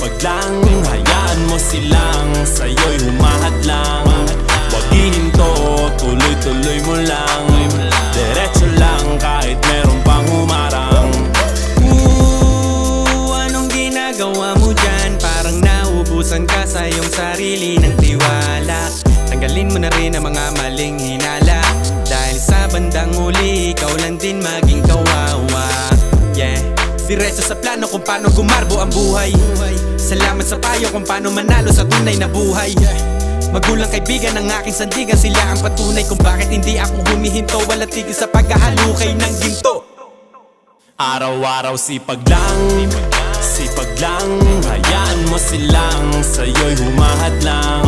sipag lang, hayaan mo silang sa'yo'y humahadlang. Wag hihinto, tuloy-tuloy mo lang. Diretso lang kahit meron pang humarang. Anong ginagawa mo dyan? Parang naubusan ka sa iyong sarili ng tiwala. Tanggalin mo na rin ang mga maling hinala, dahil sa bandang huli ikaw lang din maging kawawa. Yeah, diretso sa plano kung paano gumarbo ang buhay. Salamat sa payo kung paano manalo sa tunay na buhay. Magulang kaibigan ng aking sandigan, sila ang patunay kung bakit hindi ako humihinto. Walang tigil sa pagkahalukay ng ginto. Araw-araw sipag lang, hayaan mo silang sa'yo'y humahadlang.